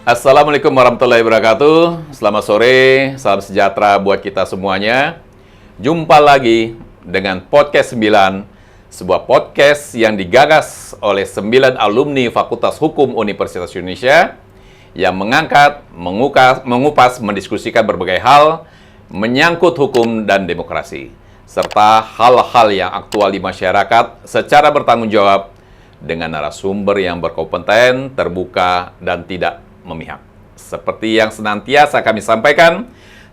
Assalamualaikum warahmatullahi wabarakatuh. Selamat sore, salam sejahtera buat kita semuanya. Jumpa lagi dengan Podcast 9, sebuah podcast yang digagas oleh 9 alumni Fakultas Hukum Universitas Indonesia yang mengangkat, mengupas, mendiskusikan berbagai hal menyangkut hukum dan demokrasi, serta hal-hal yang aktual di masyarakat secara bertanggung jawab dengan narasumber yang berkompeten, terbuka, dan tidak memihak. Seperti yang senantiasa kami sampaikan,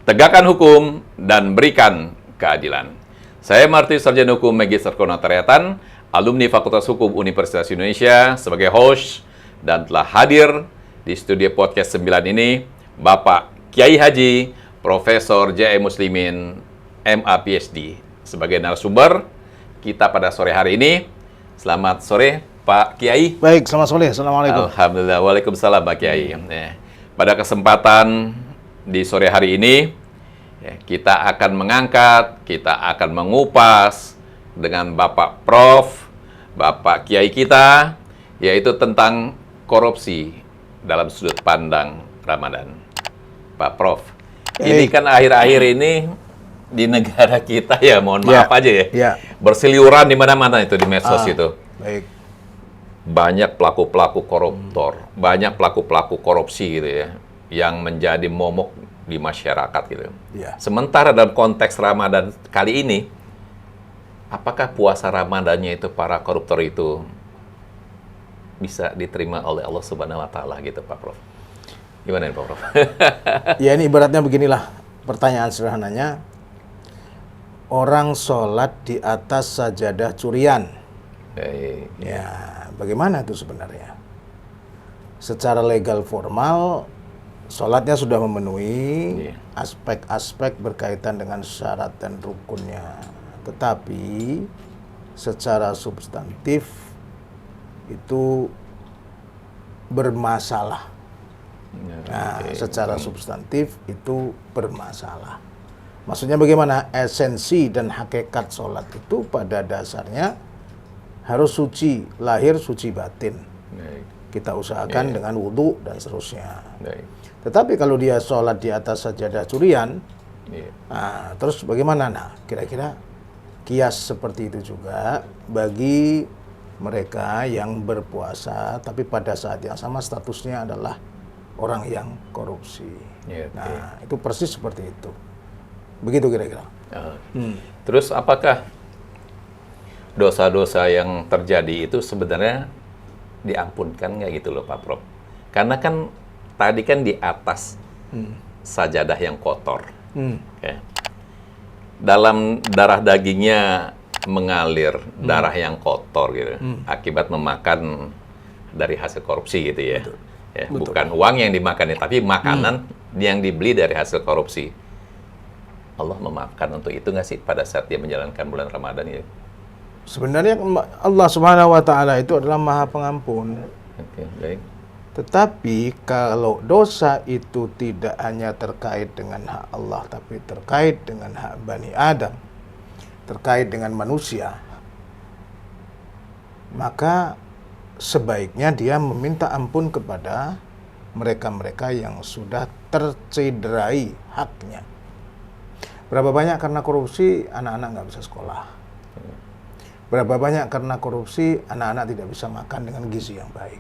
tegakkan hukum dan berikan keadilan. Saya Marty Sarjana Hukum Magister Konotariatan, alumni Fakultas Hukum Universitas Indonesia, sebagai host, dan telah hadir di studio Podcast 9 ini, Bapak Kiai Haji Profesor J.E. Muslimin, MA PhD, sebagai narasumber kita pada sore hari ini. Selamat sore, Pak Kiai. Baik, selamat sore. Assalamualaikum. Alhamdulillah, waalaikumsalam Pak Kiai. Pada kesempatan di sore hari ini, kita akan mengangkat, kita akan mengupas dengan Bapak Prof, Bapak Kiai kita, yaitu tentang korupsi dalam sudut pandang Ramadan. Pak Prof, ini kan akhir-akhir ini di negara kita ya, mohon maaf aja ya, berseliuran di mana-mana itu di medsos itu. Baik. Banyak pelaku-pelaku koruptor, banyak pelaku-pelaku korupsi gitu ya, yang menjadi momok di masyarakat gitu. Sementara dalam konteks Ramadan kali ini, apakah puasa Ramadannya itu para koruptor itu bisa diterima oleh Allah Subhanahu wa Ta'ala gitu, Pak Prof? Gimana nih, Pak Prof? Ya, ini ibaratnya beginilah pertanyaan sederhananya. Orang sholat di atas sajadah curian. Ya, bagaimana itu sebenarnya? Secara legal formal, sholatnya sudah memenuhi aspek-aspek berkaitan dengan syarat dan rukunnya. Tetapi secara substantif itu bermasalah. Nah, secara substantif itu bermasalah. Maksudnya bagaimana? Esensi dan hakikat sholat itu pada dasarnya harus suci, lahir suci batin. Kita usahakan dengan wudhu dan seterusnya. Tetapi kalau dia sholat di atas sajadah curian, nah, terus bagaimana? Nah, kira-kira kias seperti itu juga bagi mereka yang berpuasa, tapi pada saat yang sama statusnya adalah orang yang korupsi. Nah, itu persis seperti itu. Begitu kira-kira. Terus apakah dosa-dosa yang terjadi itu sebenarnya diampunkan nggak gitu loh, Pak Prof? Karena kan tadi kan di atas sajadah yang kotor. Dalam darah dagingnya mengalir darah yang kotor gitu, akibat memakan dari hasil korupsi gitu ya. Bukan uang yang dimakan, tapi makanan yang dibeli dari hasil korupsi. Allah memaafkan untuk itu nggak sih pada saat dia menjalankan bulan Ramadan ya? Sebenarnya Allah Subhanahu wa Ta'ala itu adalah Maha Pengampun. Baik. Tetapi kalau dosa itu tidak hanya terkait dengan hak Allah, tapi terkait dengan hak Bani Adam, terkait dengan manusia, maka sebaiknya dia meminta ampun kepada mereka-mereka yang sudah tercederai haknya. Berapa banyak karena korupsi anak-anak nggak bisa sekolah. Berapa banyak karena korupsi anak-anak tidak bisa makan dengan gizi yang baik.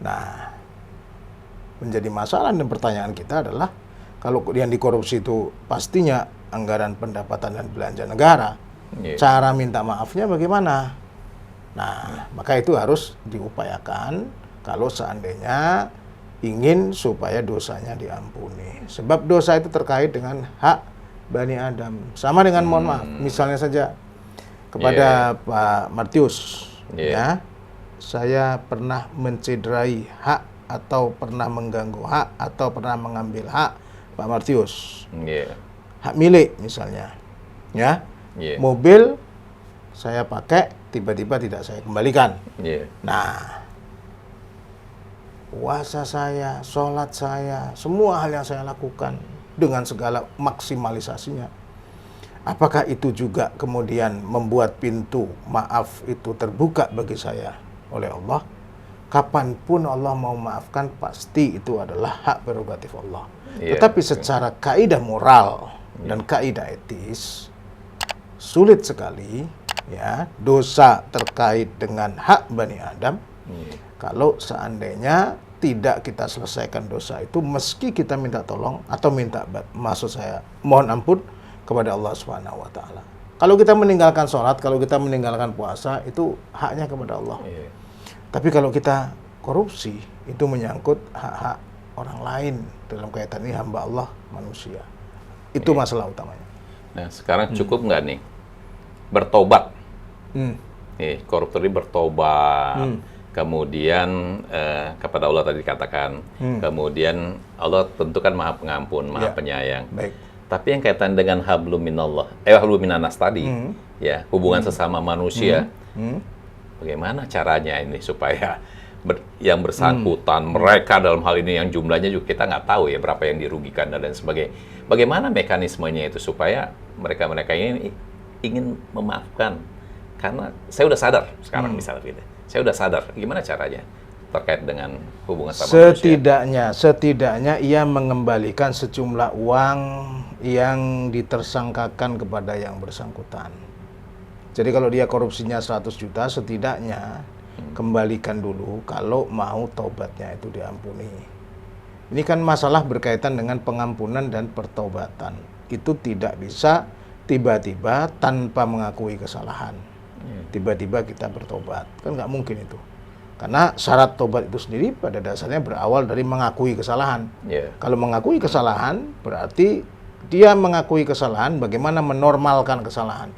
Nah, menjadi masalah dan pertanyaan kita adalah kalau yang dikorupsi itu pastinya anggaran pendapatan dan belanja negara, cara minta maafnya bagaimana? Nah, maka itu harus diupayakan kalau seandainya ingin supaya dosanya diampuni. Sebab dosa itu terkait dengan hak Bani Adam. Sama dengan mohon maaf, misalnya saja kepada Pak Martius, ya, saya pernah mencederai hak atau pernah mengganggu hak atau pernah mengambil hak Pak Martius, hak milik misalnya, ya, mobil saya pakai tiba-tiba tidak saya kembalikan. Nah, puasa saya, sholat saya, semua hal yang saya lakukan dengan segala maksimalisasinya, apakah itu juga kemudian membuat pintu maaf itu terbuka bagi saya oleh Allah? kapanpun Allah mau maafkan, pasti itu adalah hak prerogatif Allah. Iya, Tetapi secara kaidah moral dan kaidah etis, sulit sekali ya dosa terkait dengan hak Bani Adam kalau seandainya tidak kita selesaikan dosa itu, meski kita minta tolong atau mohon ampun kepada Allah Subhanahu wa taala. Kalau kita meninggalkan sholat, kalau kita meninggalkan puasa, itu haknya kepada Allah. Tapi kalau kita korupsi, itu menyangkut hak-hak orang lain dalam kaitan ini hamba Allah, manusia. Itu masalah utamanya. Nah, sekarang cukup nggak nih bertobat? Koruptor ini bertobat, kemudian kepada Allah tadi dikatakan, kemudian Allah tentukan maha pengampun, maha penyayang. Baik. Tapi yang kaitan dengan hablum minanas tadi, ya hubungan sesama manusia, bagaimana caranya ini supaya yang bersangkutan mereka dalam hal ini yang jumlahnya juga kita nggak tahu ya berapa yang dirugikan dan lain sebagainya. Bagaimana mekanismenya itu supaya mereka ini ingin memaafkan? Karena saya udah sadar sekarang misalnya gitu. Saya udah sadar. Gimana caranya terkait dengan hubungan sama manusia? Setidaknya ia mengembalikan sejumlah uang yang ditersangkakan kepada yang bersangkutan. Jadi kalau dia korupsinya 100 juta, setidaknya kembalikan dulu kalau mau taubatnya itu diampuni. Ini kan masalah berkaitan dengan pengampunan dan pertobatan. Itu tidak bisa tiba-tiba tanpa mengakui kesalahan. Tiba-tiba kita bertobat. Kan nggak mungkin itu. Karena syarat tobat itu sendiri pada dasarnya berawal dari mengakui kesalahan. Kalau mengakui kesalahan, berarti dia mengakui kesalahan, bagaimana menormalkan kesalahan.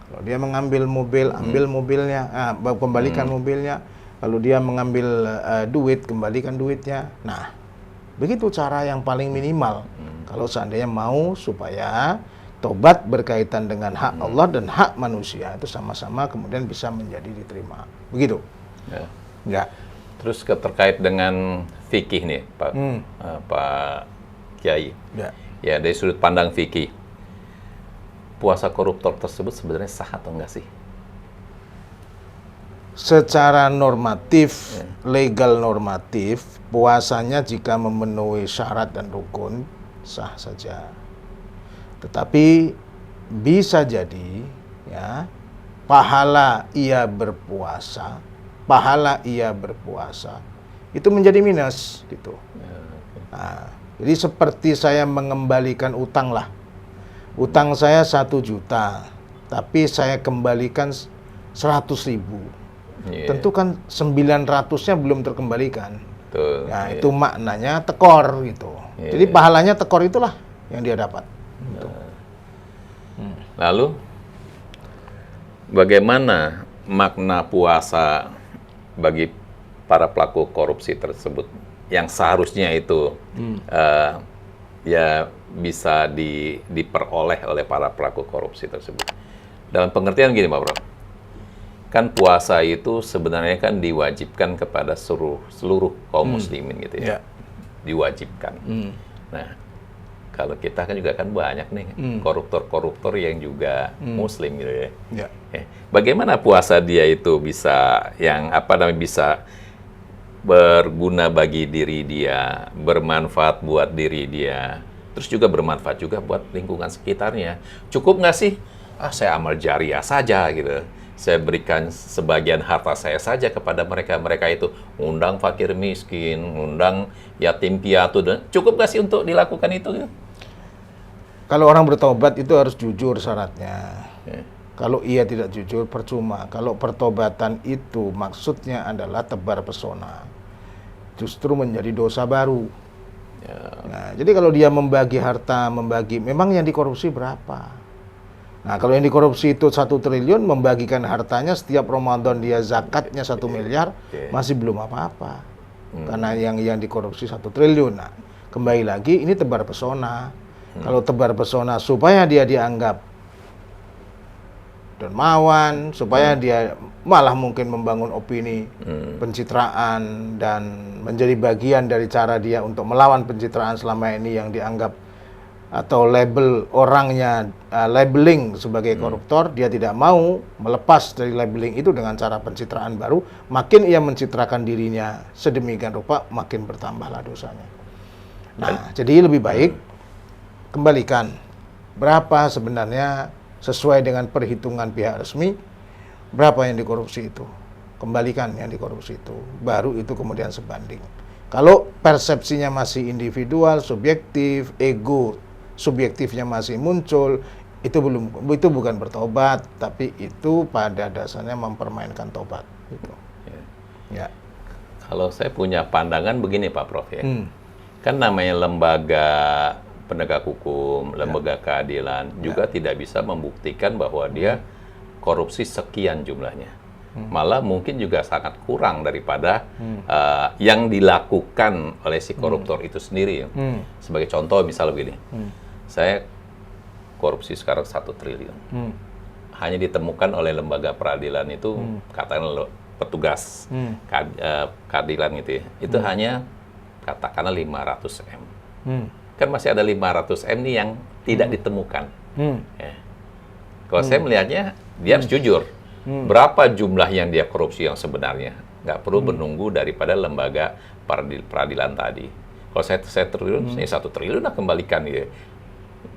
Kalau dia mengambil mobil, ambil mobilnya, kembalikan mobilnya. Kalau dia mengambil duit, kembalikan duitnya. Nah, begitu cara yang paling minimal. Kalau seandainya mau supaya tobat berkaitan dengan hak Allah dan hak manusia itu sama-sama kemudian bisa menjadi diterima. Begitu. Ya. Terus terkait dengan fikih nih, Pak Kiai. Ya, dari sudut pandang fikih, puasa koruptor tersebut sebenarnya sah atau enggak sih? Secara normatif, legal normatif, puasanya jika memenuhi syarat dan rukun, sah saja. Tetapi bisa jadi, ya, pahala ia berpuasa itu menjadi minus, gitu. Nah, jadi seperti saya mengembalikan utang lah. Utang saya 1 juta, tapi saya kembalikan 100.000. Tentu kan 900-nya belum terkembalikan. Nah, itu maknanya tekor gitu. Jadi pahalanya tekor itulah yang dia dapat. Lalu bagaimana makna puasa bagi para pelaku korupsi tersebut yang seharusnya itu ya bisa diperoleh oleh para pelaku korupsi tersebut? Dalam pengertian gini, Pak Bro, kan puasa itu sebenarnya kan diwajibkan kepada seluruh kaum muslimin gitu ya, diwajibkan. Nah, kalau kita kan juga kan banyak nih koruptor-koruptor yang juga muslim gitu ya. Bagaimana puasa dia itu bisa bisa berguna bagi diri dia, bermanfaat buat diri dia, terus juga bermanfaat juga buat lingkungan sekitarnya. Cukup nggak sih? Saya amal jariah saja gitu. Saya berikan sebagian harta saya saja kepada mereka itu, undang fakir miskin, undang yatim piatu, dan cukup nggak sih untuk dilakukan itu? Gitu? Kalau orang bertobat itu harus jujur syaratnya. Kalau ia tidak jujur, percuma. Kalau pertobatan itu maksudnya adalah tebar pesona, justru menjadi dosa baru. Nah, jadi kalau dia membagi harta, memang yang dikorupsi berapa? Nah, kalau yang dikorupsi itu 1 triliun, membagikan hartanya setiap Ramadan dia zakatnya 1 miliar, masih belum apa-apa. Karena yang dikorupsi 1 triliun. Nah, kembali lagi, ini tebar pesona. Kalau tebar pesona supaya dia dianggap dermawan, supaya dia malah mungkin membangun opini pencitraan dan menjadi bagian dari cara dia untuk melawan pencitraan selama ini yang dianggap atau label orangnya, labeling sebagai koruptor, dia tidak mau melepas dari labeling itu dengan cara pencitraan baru, makin ia mencitrakan dirinya sedemikian rupa, makin bertambahlah dosanya. Nah, jadi lebih baik kembalikan berapa sebenarnya sesuai dengan perhitungan pihak resmi, berapa yang dikorupsi itu. Kembalikan yang dikorupsi itu, baru itu kemudian sebanding. Kalau persepsinya masih individual, subjektif, ego subjektifnya masih muncul, itu bukan bertobat, tapi itu pada dasarnya mempermainkan tobat. Gitu. Ya. Kalau saya punya pandangan begini Pak Prof ya, kan namanya lembaga penegak hukum, lembaga keadilan juga tidak bisa membuktikan bahwa dia korupsi sekian jumlahnya. Malah mungkin juga sangat kurang daripada yang dilakukan oleh si koruptor itu sendiri. Sebagai contoh misal begini, saya korupsi sekarang 1 triliun. Hanya ditemukan oleh lembaga peradilan itu, katakanlah petugas keadilan gitu ya, itu hanya katakanlah 500 M. Kan masih ada 500 M nih yang tidak ditemukan. Ya. Kalau saya melihatnya, dia harus jujur. Berapa jumlah yang dia korupsi yang sebenarnya? Nggak perlu menunggu daripada lembaga peradilan tadi. Kalau saya triliun, saya 1 triliun lah kembalikan gitu.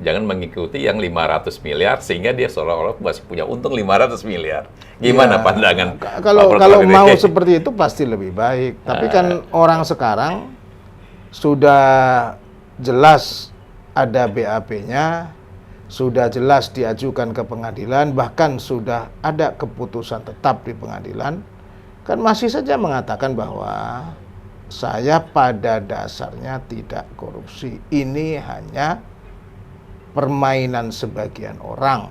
Jangan mengikuti yang 500 miliar sehingga dia seolah-olah masih punya untung 500 miliar. Gimana pandangan? Kalau mau seperti itu pasti lebih baik. Tapi kan orang sekarang sudah jelas ada BAP-nya, sudah jelas diajukan ke pengadilan, bahkan sudah ada keputusan tetap di pengadilan, kan masih saja mengatakan bahwa saya pada dasarnya tidak korupsi. Ini hanya permainan sebagian orang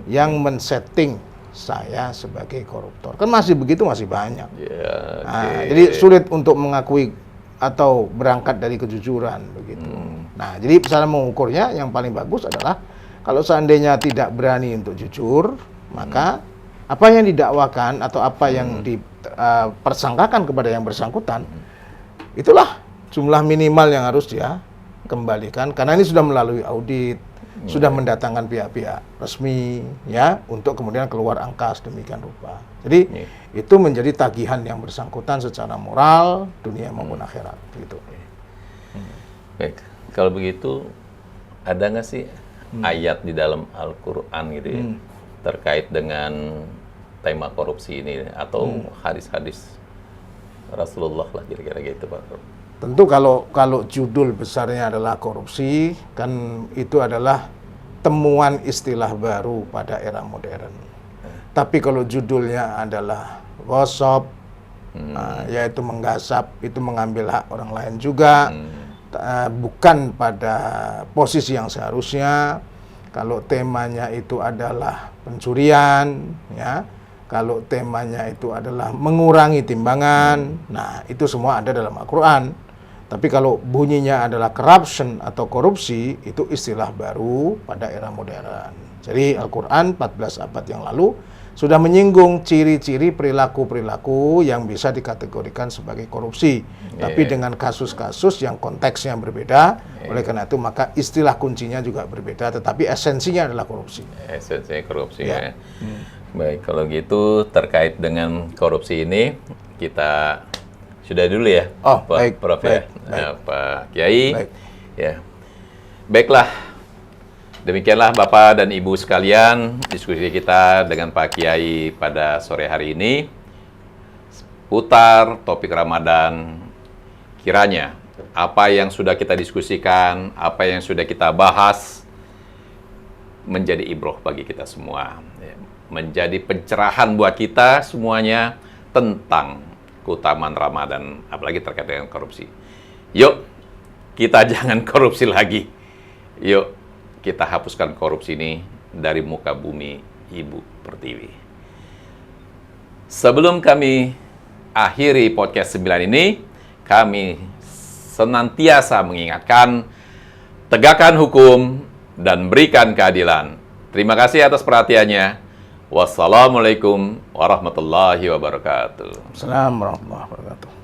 yang men-setting saya sebagai koruptor. Kan masih begitu, masih banyak. Jadi sulit untuk mengakui atau berangkat dari kejujuran begitu. Nah, jadi cara mengukurnya yang paling bagus adalah kalau seandainya tidak berani untuk jujur, maka apa yang didakwakan atau apa yang dipersangkakan kepada yang bersangkutan, itulah jumlah minimal yang harus dia kembalikan, karena ini sudah melalui audit, sudah mendatangkan pihak-pihak resmi ya untuk kemudian keluar angka sedemikian rupa. Jadi itu menjadi tagihan yang bersangkutan secara moral dunia maupun akhirat gitu. Baik, kalau begitu ada nggak sih ayat di dalam Al-Quran gitu ya terkait dengan tema korupsi ini atau hadis-hadis Rasulullah lah kira-kira gitu Pak? Tentu kalau judul besarnya adalah korupsi, kan itu adalah temuan istilah baru pada era modern. Tapi kalau judulnya adalah ghosab, yaitu menggasap, itu mengambil hak orang lain juga, bukan pada posisi yang seharusnya. Kalau temanya itu adalah pencurian, ya. Kalau temanya itu adalah mengurangi timbangan, nah itu semua ada dalam Al-Quran. Tapi kalau bunyinya adalah corruption atau korupsi, itu istilah baru pada era modern. Jadi Al-Quran 14 abad yang lalu sudah menyinggung ciri-ciri perilaku-perilaku yang bisa dikategorikan sebagai korupsi. Tapi dengan kasus-kasus yang konteksnya berbeda, oleh karena itu maka istilah kuncinya juga berbeda, tetapi esensinya adalah korupsi. Esensinya korupsi ya. Baik, kalau gitu terkait dengan korupsi ini, kita sudah dulu ya, Pak Prof ya, Pak Kiai. Ya, baiklah. Demikianlah Bapak dan Ibu sekalian diskusi kita dengan Pak Kiai pada sore hari ini. Putar topik Ramadan, kiranya apa yang sudah kita diskusikan, apa yang sudah kita bahas menjadi ibroh bagi kita semua. Menjadi pencerahan buat kita semuanya tentang keutamaan Ramadan, apalagi terkait dengan korupsi. Yuk, kita jangan korupsi lagi. Yuk, kita hapuskan korupsi ini dari muka bumi Ibu Pertiwi. Sebelum kami akhiri podcast 9 ini, kami senantiasa mengingatkan, tegakkan hukum dan berikan keadilan. Terima kasih atas perhatiannya. Wassalamualaikum warahmatullahi wabarakatuh. Assalamualaikum warahmatullahi wabarakatuh.